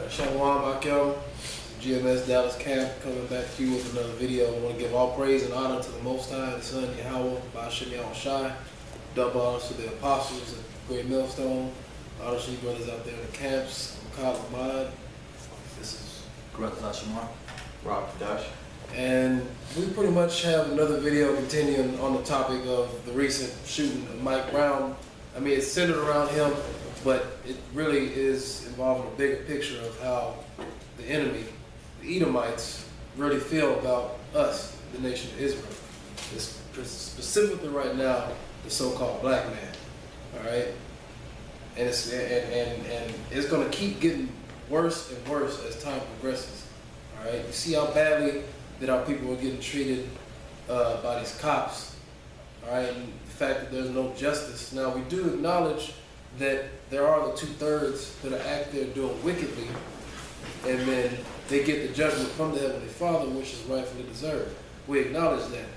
Shalom Akim, GMS Dallas Camp, coming back to you with another video. I want to give all praise and honor to the Most High, the Son, Yahweh, Ba'ashem Yahweh Shai. Double honors to the apostles at Great Millstone. Honors to you brothers out there in the camps. I'm Kyle Ahmad. This is Shamar. Rob Dash. And we pretty much have another video continuing on the topic of the recent shooting of Mike Brown. I mean, it's centered around him, but it really is involving a bigger picture of how the enemy, the Edomites, really feel about us, the nation of Israel. It's specifically right now, the so-called black man. All right, and it's going to keep getting worse and worse as time progresses. All right, you see how badly that our people are getting treated by these cops. All right, and the fact that there's no justice. Now, we do acknowledge that there are the 2/3 that are out there doing wickedly, and then they get the judgment from the Heavenly Father, which is rightfully deserved. We acknowledge that.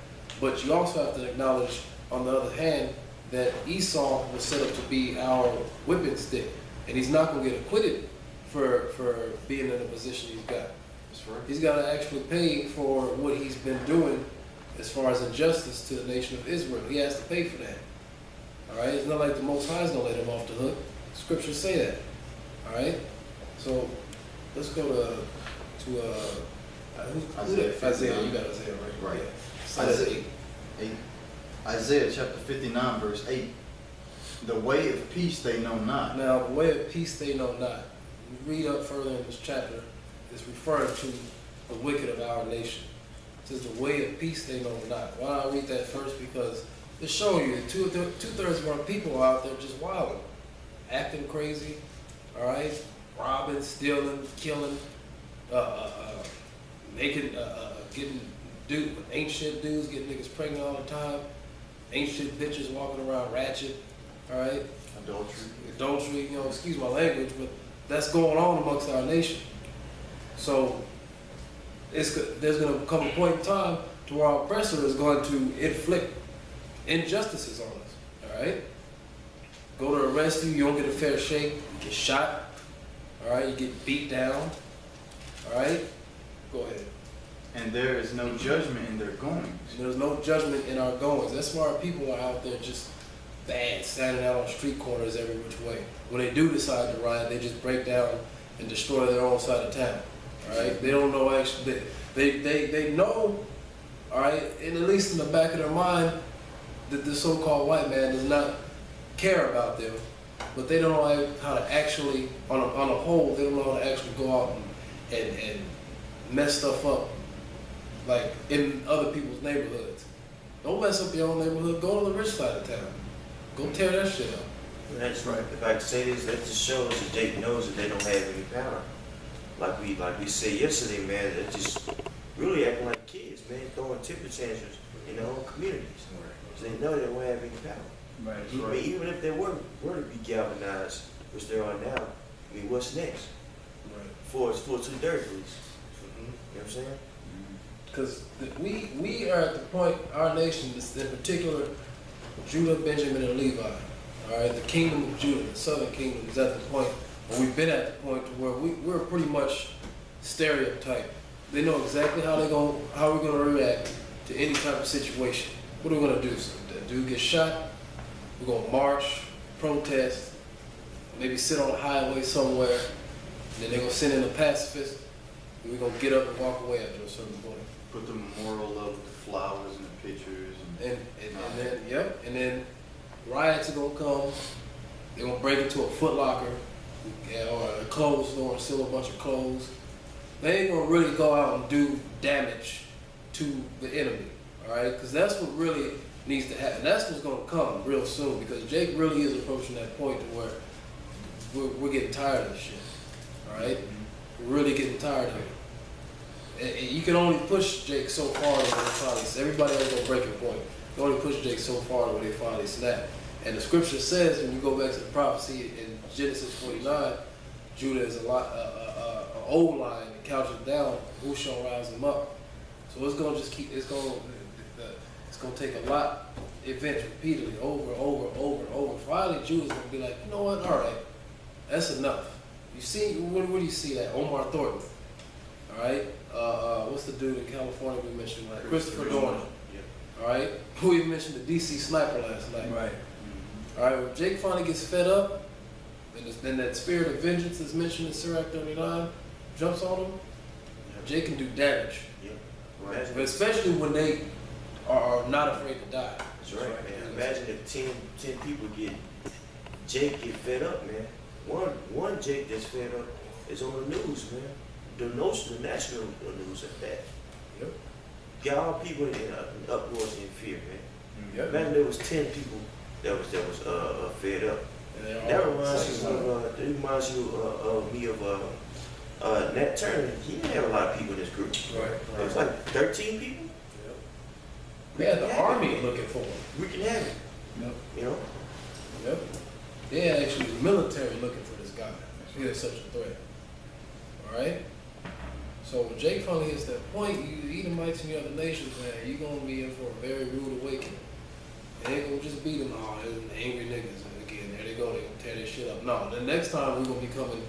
But you also have to acknowledge, on the other hand, that Esau was set up to be our whipping stick, and he's not going to get acquitted for being in the position he's got. That's right. He's got to actually pay for what he's been doing as far as injustice to the nation of Israel. He has to pay for that. All right, it's not like the Most High is going to let him off the hook. Scriptures say that. All right, so let's go to Isaiah. You got Isaiah right? Right. Yeah. Isaiah 8. Isaiah chapter 59, verse 8. The way of peace they know not. Now, the way of peace they know not. We read up further in this chapter. It's referring to the wicked of our nation. It says the way of peace they know not. Why don't I read that first? Because it's showing you that two-thirds of our people are out there just wilding, acting crazy, all right, robbing, stealing, killing, ain't shit dudes getting niggas pregnant all the time, ain't shit bitches walking around ratchet, all right, adultery, you know, excuse my language, but that's going on amongst our nation. So there's going to come a point in time to where our oppressor is going to inflict injustices on us, all right? Go to arrest you, you don't get a fair shake, you get shot, all right? You get beat down, all right? Go ahead. And there is no judgment in their goings. There's no judgment in our goings. That's why our people are out there just bad, standing out on street corners every which way. When they do decide to riot, they just break down and destroy their own side of town, all right? They don't know actually, they know, all right, and at least in the back of their mind, that the so-called white man does not care about them, but they don't know how to actually, on a whole, they don't know how to actually go out and mess stuff up, like in other people's neighborhoods. Don't mess up your own neighborhood. Go to the rich side of town. Go tear that shit up. That's right. If I could say this, that just shows that Jake knows that they don't have any power. Like we said yesterday, man, they're just really acting like kids, man, throwing temper tantrums in their own communities. So they know they won't have any power. Right. I mean, even if they were to be galvanized, which they are now, I mean, what's next? Right. For 2/3 at least. You know what I'm saying? Because we are at the point, our nation, in particular, Judah, Benjamin, and Levi, all right, the kingdom of Judah, the southern kingdom, is at the point, or we've been at the point to where we're pretty much stereotyped. They know exactly how we're gonna react to any type of situation. What are we gonna do? So that dude gets shot, we're gonna march, protest, maybe sit on a highway somewhere, and then they're gonna send in a pacifist, and we're gonna get up and walk away after a certain point. Put the memorial up with the flowers and the pictures. And then riots are gonna come. They're gonna break into a Foot Locker, or a clothes store and steal a bunch of clothes. They ain't gonna really go out and do damage to the enemy, all right? Because that's what really needs to happen. That's what's gonna come real soon, because Jake really is approaching that point to where we're getting tired of this shit, all right? We're really getting tired of it. And you can only push Jake so far to where they finally, everybody else gonna break a point. You can only push Jake so far to where they finally snap. And the scripture says, when you go back to the prophecy in Genesis 49, Judah is an old lion that couches down, who shall rise him up? So it's gonna just keep, it's gonna take a lot of events repeatedly, over. Finally, Judah's gonna be like, you know what, all right, that's enough. You see, where do you see that? Omar Thornton. All right. What's the dude in California we mentioned? Like Christopher Dorner. Yeah. All right. We mentioned the DC sniper last night. Right. All right. When Jake finally gets fed up, then that spirit of vengeance is mentioned in Sirach 39 jumps on him. Yeah. Jake can do damage, Yeah. but Imagine, especially when they are not afraid to die. that's right, man. Imagine if 10 people Jake get fed up, man. One Jake that's fed up is on the news, man. The national news at that. Yep. Got all people in uproars and fear, man. Yep. Imagine there was 10 people that was fed up. And they're That all reminds you of me of Nat Turner. He didn't have a lot of people in this group. right. It was like 13 people. Yep. We had the army looking for him. We can have it, Yep. you know. Yep. They had actually the military looking for this guy. He is such a threat. All right. So when Jake finally hits that point, you Edomites and the other nations, man, you're gonna be in for a very rude awakening. They ain't gonna just beat them all, they're angry niggas. And again, there they go, they gonna tear their shit up. No, the next time we're gonna be coming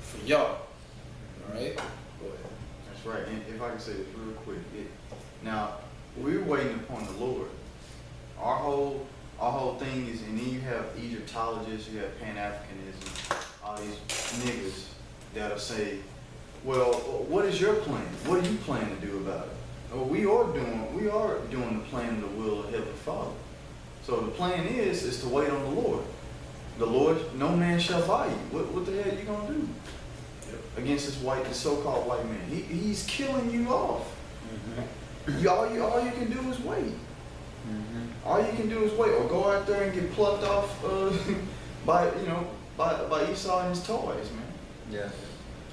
for y'all. All right. Go ahead. That's right. And if I can say this real quick, now we're waiting upon the Lord. Our whole thing is, and then you have Egyptologists, you have Pan-Africanism, all these niggas that'll say, well, what is your plan? What do you plan to do about it? Well, we are doing the plan of the will of Heavenly Father. So the plan is to wait on the Lord. The Lord, no man shall buy you. What the hell are you gonna do against this so-called white man? He's killing you off. Mm-hmm. All you can do is wait. Mm-hmm. All you can do is wait, or go out there and get plucked off by Esau and his toys, man. Yeah.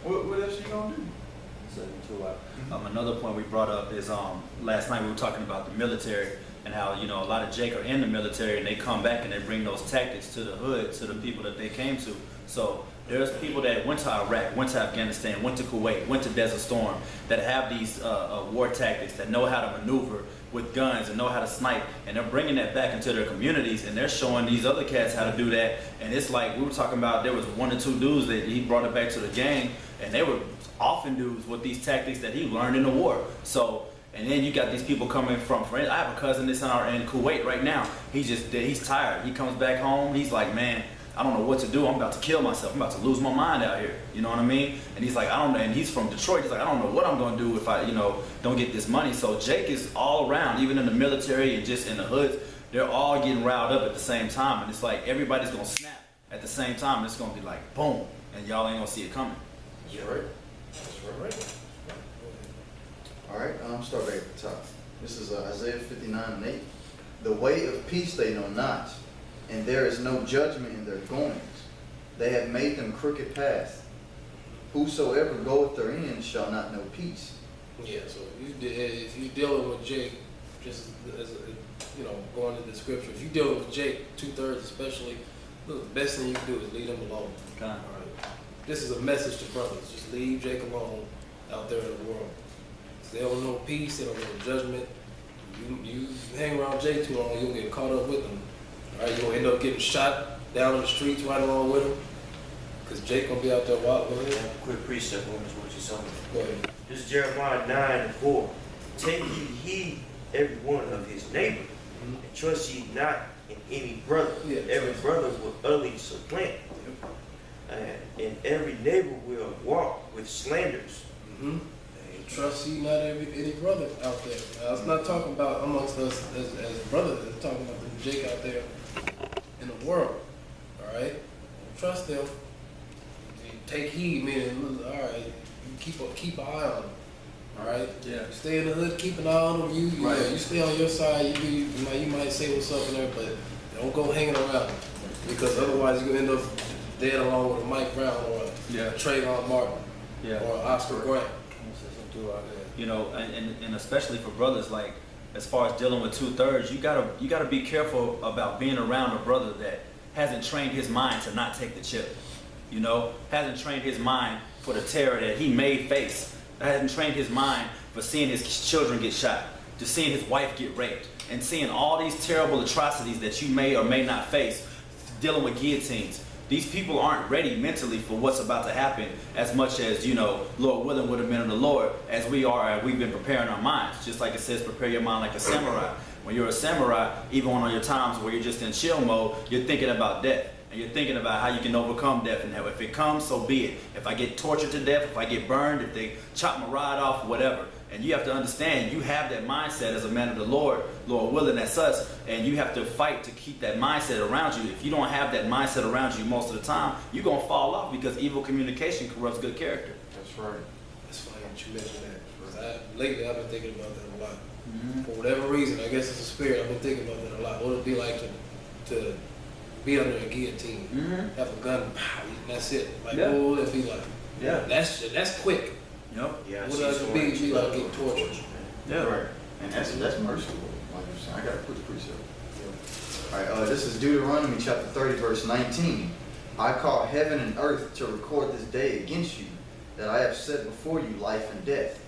What else you gonna do? Another point we brought up is last night we were talking about the military and how a lot of Jake are in the military and they come back and they bring those tactics to the hood, to the people that they came to. So there's people that went to Iraq, went to Afghanistan, went to Kuwait, went to Desert Storm, that have these war tactics, that know how to maneuver with guns and know how to snipe, and they're bringing that back into their communities, and they're showing these other cats how to do that. And it's like we were talking about, there was 1 or 2 dudes that he brought it back to the gang, and they were often dudes with these tactics that he learned in the war. So, and then you got these people coming from, I have a cousin that's in Kuwait right now. He's tired. He comes back home. He's like, man, I don't know what to do. I'm about to kill myself. I'm about to lose my mind out here. You know what I mean? And he's like, I don't know. And he's from Detroit. He's like, I don't know what I'm going to do if I, don't get this money. So Jake is all around, even in the military and just in the hoods. They're all getting riled up at the same time. And it's like everybody's going to snap at the same time. It's going to be like, boom. And y'all ain't going to see it coming. That's right. That's right. All right, I'm start back at the top. This is Isaiah 59:8. The way of peace they know not, and there is no judgment in their goings. They have made them crooked paths. Whosoever goeth therein shall not know peace. Yeah, so if you're dealing with Jake, just as going to the scripture, if you're dealing with Jake, 2/3 especially, look, the best thing you can do is leave him alone. Okay. All right. This is a message to brothers. Just leave Jake alone out there in the world. They don't know peace, they don't know judgment. You hang around Jake too long, you'll get caught up with him. All right, you're going to end up getting shot down in the streets right along with him. Because Jake going to be out there wild with him. Quick precept on this, what you're saying. Go ahead. This is Jeremiah 9:4. Take ye heed every one of his neighbor, and trust ye not in any brother. Yeah, every brother will utterly supplant, and every neighbor will walk with slanders. Mm-hmm. Trust ye not any brother out there. Now, it's not talking about amongst us as brothers. It's talking about the Jake out there in the world. All right, trust them. You take heed, meaning all right. You keep an eye on them. All right. Yeah. You stay in the hood, keep an eye on them. You stay on your side. You might say what's up in there, but don't go hanging around because otherwise you're gonna end up dead along with a Mike Brown or a Trayvon Martin or Oscar Grant. And especially for brothers, like as far as dealing with 2/3, you gotta be careful about being around a brother that hasn't trained his mind to not take the chip. Hasn't trained his mind for the terror that he may face. Hasn't trained his mind for seeing his children get shot, to seeing his wife get raped, and seeing all these terrible atrocities that you may or may not face, dealing with guillotines. these people aren't ready mentally for what's about to happen as much as, you know, Lord willing would have been in the Lord as we are, and we've been preparing our minds. Just like it says, prepare your mind like a samurai. When you're a samurai, even on your times where you're just in chill mode, you're thinking about death. And you're thinking about how you can overcome death. And if it comes, so be it. If I get tortured to death, if I get burned, if they chop my rod off, whatever. And you have to understand, you have that mindset as a man of the Lord, Lord willing, that's us. And you have to fight to keep that mindset around you. If you don't have that mindset around you most of the time, you're going to fall off because evil communication corrupts good character. That's right. That's funny that you mentioned that. 'Cause lately I've been thinking about that a lot. For whatever reason, I guess it's a spirit, I've been thinking about that a lot. What would it be like to be under a guillotine, have a gun, pow, and that's it. Like, what would it be like? Yeah. That's quick. Yep. Yeah, What does it be like getting tortured? Yeah. Right. And that's merciful. Like you're saying, I got to put the precept. All right, this is Deuteronomy chapter 30, verse 19. I call heaven and earth to record this day against you, that I have set before you life and death,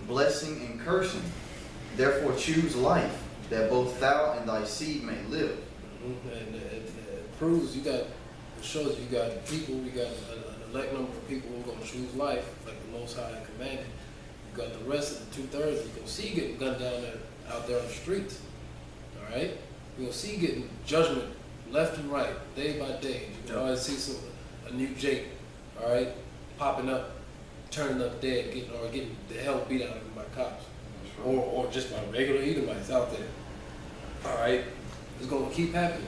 blessing and cursing. Therefore choose life, that both thou and thy seed may live. And it proves it shows you got people, you got an elect number of people who are going to choose life, like the Most High commanded. You got the rest of the 2/3 you're going to see getting gunned down out there on the streets. All right? You're going to see getting judgment left and right, day by day. You can always see a new Jake, all right, popping up, turning up dead, getting the hell beat out of him by cops. Or just by regular Edomites out there. All right? It's going to keep happening.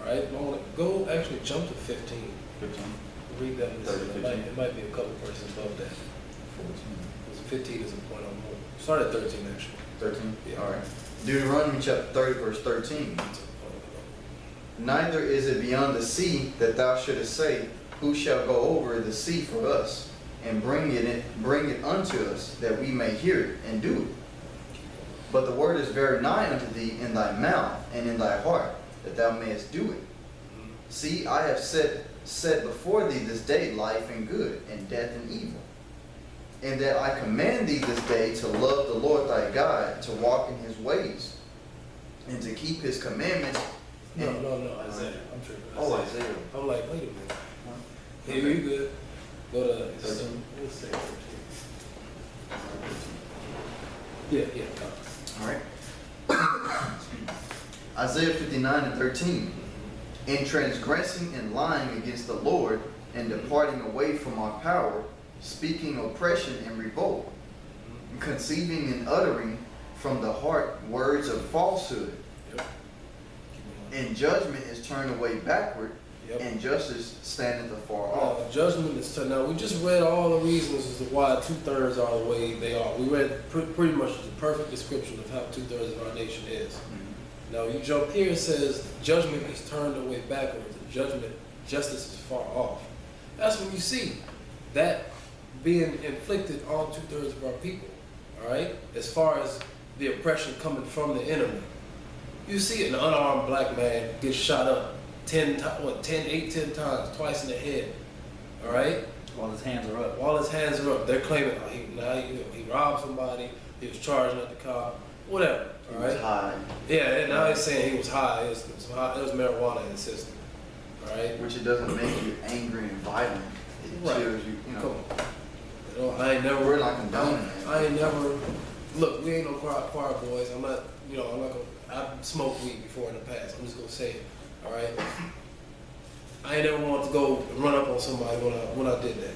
All right? I want to go actually jump to 15. 15. Read that. It might be a couple verses above that. 14. Because 15 is a point on more. Start at 13 actually. 13? Yeah. All right. Deuteronomy chapter 30, verse 13. Neither is it beyond the sea that thou shouldest say, who shall go over the sea for us, and bring it unto us, that we may hear it and do it. But the word is very nigh unto thee, in thy mouth and in thy heart, that thou mayest do it. See, I have set before thee this day life and good, and death and evil. And that I command thee this day to love the Lord thy God, to walk in his ways, and to keep his commandments. No, Isaiah. I'm tripping. Oh, Isaiah. I'm like, wait a minute. Yeah, you good. Go to 13. Let's say 13. Yeah, come. All right. Isaiah 59 and 13. In transgressing and lying against the Lord, and departing away from our power, speaking oppression and revolt, conceiving and uttering from the heart words of falsehood. Yep. And judgment is turned away backward, Yep. and justice standeth afar off. Judgment is turned. Now we just read all the reasons as to why 2/3 are the way they are. We read pretty much the perfect description of how 2/3 of our nation is. Now you jump here, it says judgment is turned away backwards, and justice is far off. That's when you see that being inflicted on 2/3 of our people. All right, as far as the oppression coming from the enemy, you see an unarmed black man get shot up 10 times, twice in the head. All right, While his hands are up. while his hands are up, they're claiming he robbed somebody, he was charging at the cop, whatever. He All was right. high. Yeah, and now he's saying he was high. It was marijuana in the system. All right. Which it doesn't make you angry and violent. It Right. chills you, Come on. You know, I ain't never. We're not condoning it. I ain't never. Look, we ain't no choir boys. I'm not. I'm not gonna. I've smoked weed before in the past. I'm just gonna say it. All right. I ain't never wanted to go and run up on somebody when I did that.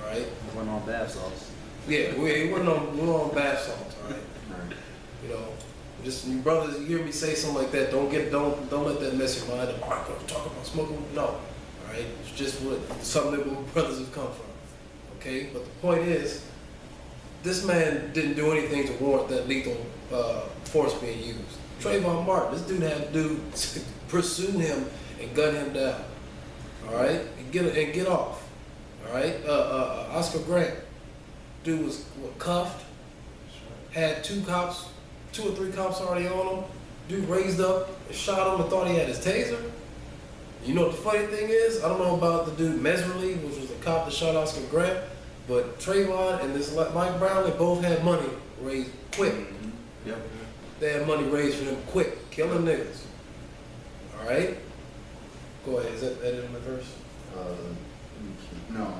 All right. Went on bath sauce. Yeah, we weren't on bath salts. All right. Right. You know, just you brothers, you hear me say something like that, don't let that mess your mind up. I'm gonna talk about smoking. No, all right. It's just something that my brothers have come from. Okay, but the point is, this man didn't do anything to warrant that lethal force being used. Trayvon Martin, this dude had to pursue him and gun him down. All right, and get off. All right, Oscar Grant, dude was cuffed, had 2 or 3 cops already on him. Dude raised up and shot him and thought he had his taser. You know what the funny thing is? I don't know about the dude Meserly, which was the cop that shot Oscar Grant, but Trayvon and this Mike Brown, they both had money raised quick. Yep. They had money raised for them quick, killing niggas. All right? Go ahead. Is that in the verse? No.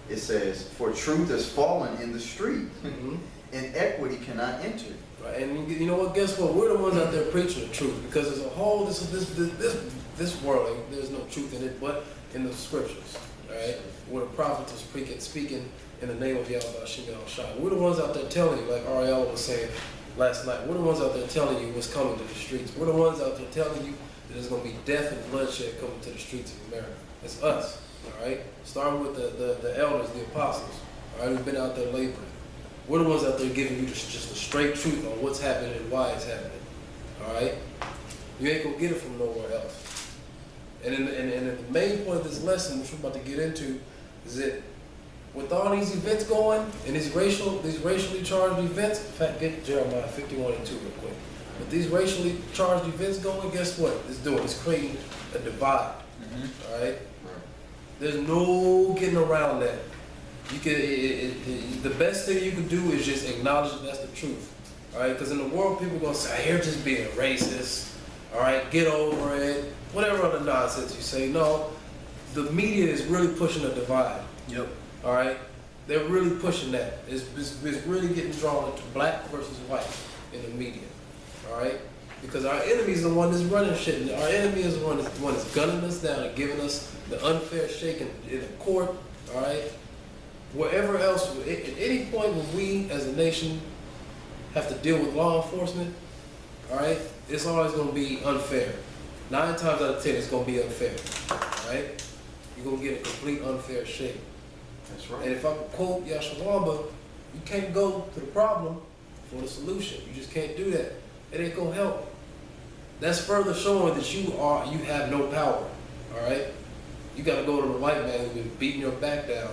It says, "For truth has fallen in the street, and equity cannot enter." Right. And you know what? Guess what? We're the ones out there preaching the truth, because as a whole, this world, there's no truth in it, but in the scriptures. Right? Where the prophet is speaking in the name of Yahweh Shem Shai. We're the ones out there telling you, like Ariel was saying last night. We're the ones out there telling you what's coming to the streets. We're the ones out there telling you that there's going to be death and bloodshed coming to the streets of America. It's us. All right, starting with the elders, the apostles, all right, who've been out there laboring. We're the ones out there giving you just the straight truth on what's happening and why it's happening. All right, you ain't gonna get it from nowhere else. And the main point of this lesson, which we're about to get into, is that with all these events going and these racially charged events, in fact, get Jeremiah 51 and 2 real quick. With these racially charged events going, guess what it's doing? It's creating a divide. All right. There's no getting around that. You can. The best thing you can do is just acknowledge that that's the truth. All right, because in the world, people are gonna say, "You're just being racist." All right, get over it. Whatever other nonsense you say. No, the media is really pushing a divide. Yep. All right, they're really pushing that. It's really getting drawn into black versus white in the media. All right. Because our enemy is the one that's running shit. And our enemy is the one that's gunning us down and giving us the unfair shake in the court, all right? Wherever else, at any point when we as a nation have to deal with law enforcement, all right, it's always going to be unfair. 9 times out of 10, it's going to be unfair, all right? You're going to get a complete unfair shake. That's right. And if I could quote Yashawamba, you can't go to the problem for the solution. You just can't do that. It ain't gonna help. That's further showing that you have no power. All right, you got to go to the white man who's been beating your back down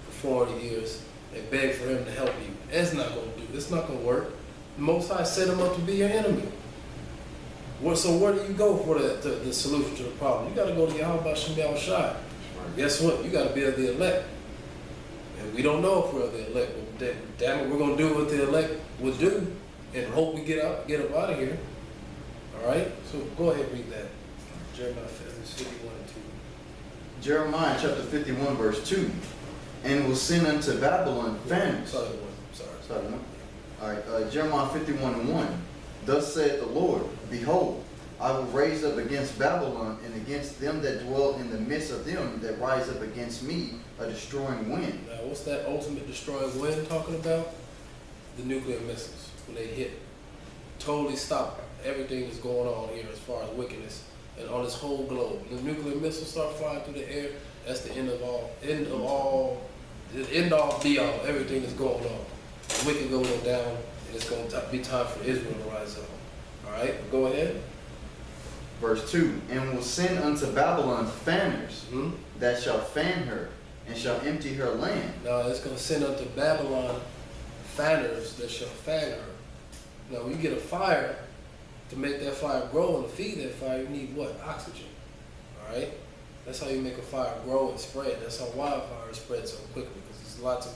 for 40 years and beg for him to help you. It's not gonna do. It's not gonna work. The Most High set him up to be your enemy. So where do you go for the solution to the problem? You got to go to Yahweh Shem Shai. Right. Guess what? You got to be of the elect. And we don't know if we're of the elect. But damn it, we're gonna do what the elect would do. And hope we get up out of here. All right? So go ahead and read that. Jeremiah 51 and 2. Jeremiah chapter 51, verse 2. "And will send unto Babylon famines." Sorry. All right, Jeremiah 51 and 1. "Thus saith the Lord, Behold, I will raise up against Babylon and against them that dwell in the midst of them that rise up against me a destroying wind." Now, what's that ultimate destroying wind talking about? The nuclear missiles. When they hit, totally stop everything that's going on here as far as wickedness and on this whole globe. The nuclear missiles start flying through the air. That's the end all, be all. Everything that's going on. The wicked going down, and it's going to be time for Israel to rise up. All right, go ahead. Verse 2. "And will send unto Babylon fanners that shall fan her and shall empty her land." Now it's going to send unto Babylon fanners that shall fan her. Now, when you get a fire, to make that fire grow and to feed that fire, you need what? Oxygen. All right? That's how you make a fire grow and spread. That's how wildfires spread so quickly, because there's lots of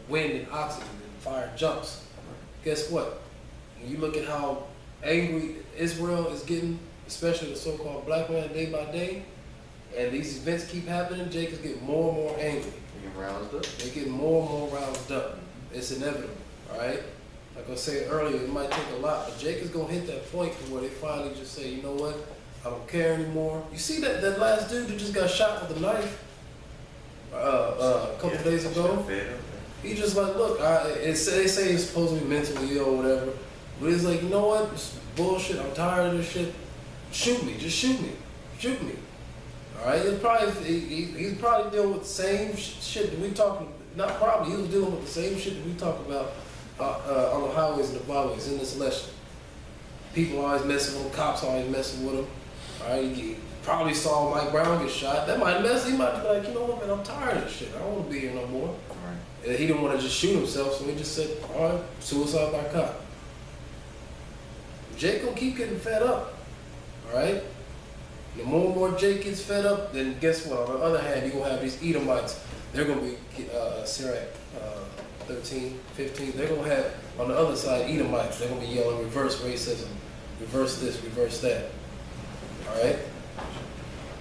wind and oxygen and fire jumps. Guess what? When you look at how angry Israel is getting, especially the so-called black man day by day, and these events keep happening, Jacob's getting more and more angry. They're getting more and more roused up. It's inevitable, all right? Like I said earlier, it might take a lot, but Jacob's gonna hit that point where they finally just say, you know what, I don't care anymore. You see that last dude that just got shot with a knife a couple days ago? He just like, look, they say he's supposed to be mentally ill or whatever, but he's like, you know what, this is bullshit, I'm tired of this shit. Shoot me, just shoot me, shoot me. All right, he's probably dealing with the same shit that we talking. Not probably, he was dealing with the same shit that we talk about on the highways and the byways in this election. People always messing with him, cops always messing with him. All right, he probably saw Mike Brown get shot. That might mess. He might be like, you know what, man, I'm tired of this shit. I don't want to be here no more. Right. And he didn't want to just shoot himself, so he just said, all right, suicide by cop. Jake gonna keep getting fed up. All right. The more and more Jake gets fed up, then guess what? On the other hand, you're gonna have these Edomites. They're gonna be Sirach 13, 15. They're gonna have on the other side Edomites. They're gonna be yelling reverse racism, reverse this, reverse that. All right.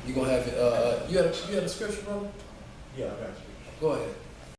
You gonna have you had a scripture, brother? Yeah, I got you. Go ahead.